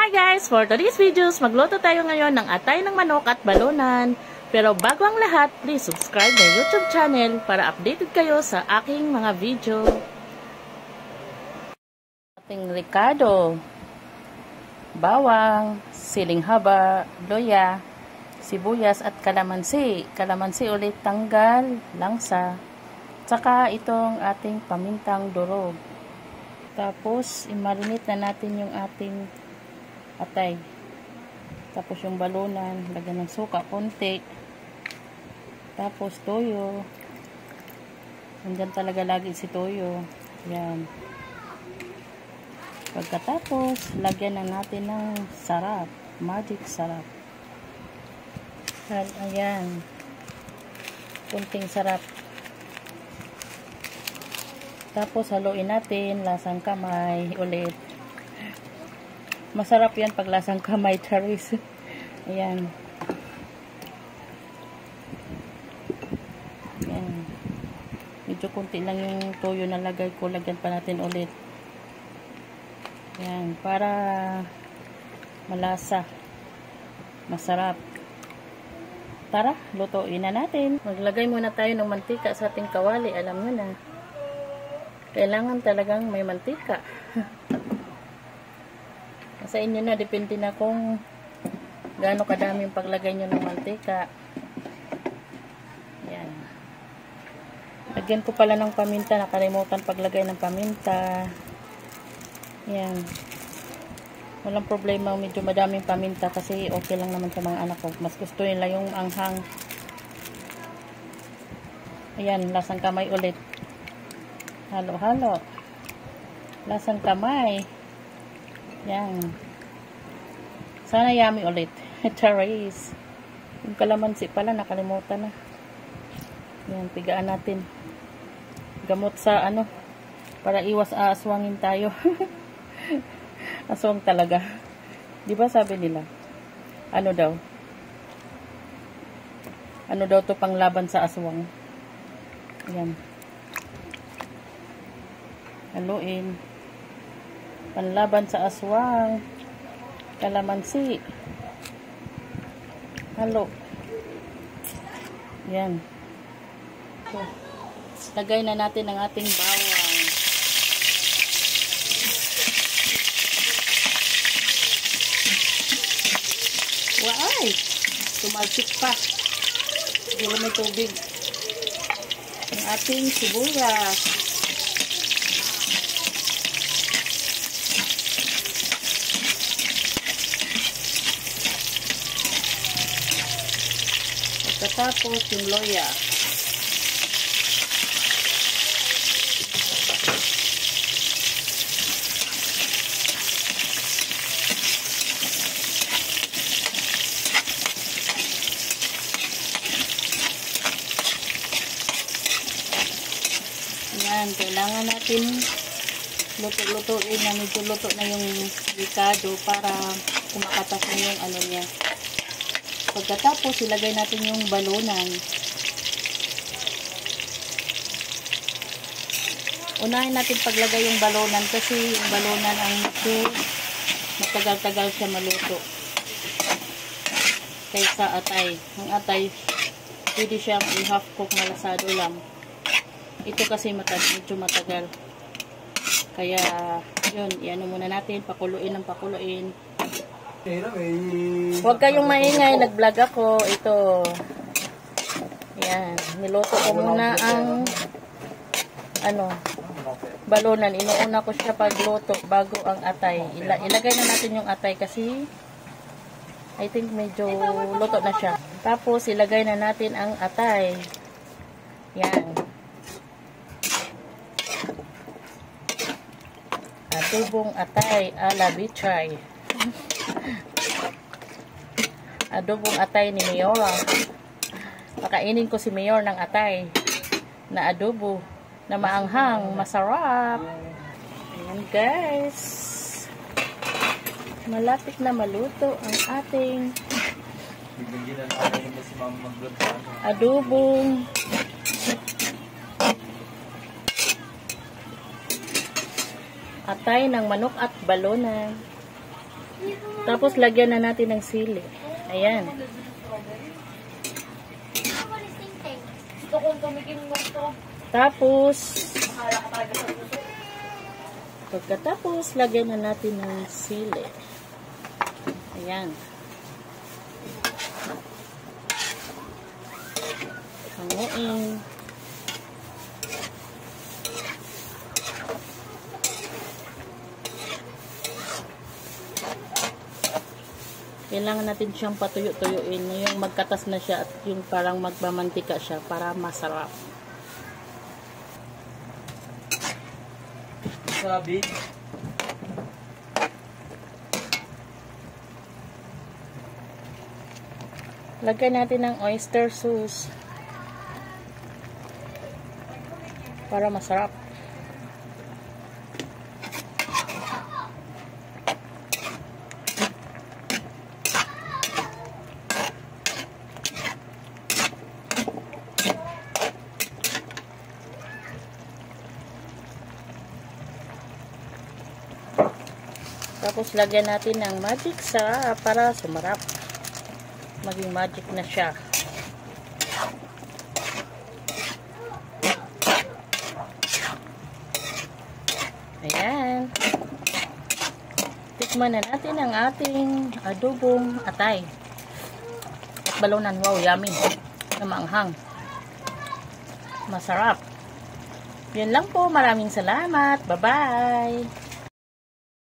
Hi guys! For today's videos, magluto tayo ngayon ng atay ng manok at balunan. Pero bago ang lahat, please subscribe my YouTube channel para updated kayo sa aking mga video. Ating ricado, bawang, siling haba, luya, sibuyas at kalamansi. Kalamansi ulit tanggal, langsa. Tsaka itong ating pamintang durog. Tapos, i-marinate na natin yung ating atay. Tapos yung balunan, lagyan ng suka, konti. Tapos toyo. Nandyan talaga lagi si toyo. Yan. Pagkatapos, lagyan na natin ng sarap. Magic sarap. At ayan. Kunting sarap. Tapos haluin natin, lasang kamay ulit. Masarap yan pag lasang kamay, charis. Ayan. Ayan. Medyo kunti lang yung toyo na lagay ko. Lagyan pa natin ulit. Ayan. Para malasa. Masarap. Tara, lutuin na natin. Maglagay muna tayo ng mantika sa ating kawali. Alam nyo na. Kailangan talagang may mantika. Sa inyo na, depende na kung gaano kadami yung paglagay nyo ng mantika. Yan. Lagyan ko pala ng paminta. Nakalimutan paglagay ng paminta. Yan. Walang problema. Medyo madaming paminta kasi okay lang naman sa mga anak ko. Mas gusto nila yung anghang. Ayan, lasang kamay ulit. Halo-halo. Lasang kamay. Yan. Sana yummy ulit. Charis. Yung kalamansi pala, nakalimutan na. Yan, pigaan natin. Gamot sa ano, para iwas aaswangin tayo. Aswang talaga. Di ba sabi nila? Ano daw? Ano daw to panglaban sa aswang? Yan. Haluin. Panlaban sa aswang. Kalamansi. Halo. Yan. So, lagay na natin ang ating bawang. Waay! Tumalsik pa. Siguro may tubig. Ang ating sibuyas. Pagkatapos yung loya. Yan, kailangan natin luto-lutuin na medyo luto na yung ricado para kumakatas na yung ano niya. Pagkatapos, ilagay natin yung balunan. Unahin natin paglagay yung balunan kasi yung balunan ang matagal-tagal siya maluto. Kaysa atay. Ang atay, pwede siyang i-half cook malasado lang. Ito kasi medyo matagal. Kaya, yun, iano muna natin, pakuluin ng pakuluin. Huwag kayong maingay, nag-vlog ako. Ito. Yan. Niluto ko muna ang balunan. Inuuna ko siya pagluto bago ang atay. Ilagay na natin yung atay kasi I think medyo luto na siya. Tapos ilagay na natin ang atay. Yan. Adobong atay ala bichay. Adobong atay ni Mayor. Pakainin ko si Mayor ng atay na adobo na maanghang, masarap. Ayan guys. Malapit na maluto ang ating adobong atay ng manok at balunan. Tapos, lagyan na natin ng sili. Ayan. Tapos, pagkatapos, lagyan na natin ng sili. Ayan. Hanguin. Kailangan natin siyang patuyo-tuyuin. Yung magkatas na siya at yung parang magmamantika siya para masarap. Sabi? Lagyan natin ng oyster sauce para masarap. Tapos lagyan natin ng magic sa para sumarap. Maging magic na siya. Ayan. Tikman na natin ang ating adobong atay. At balunan. Wow, yummy. Na maanghang. Masarap. Yan lang po. Maraming salamat. Bye-bye.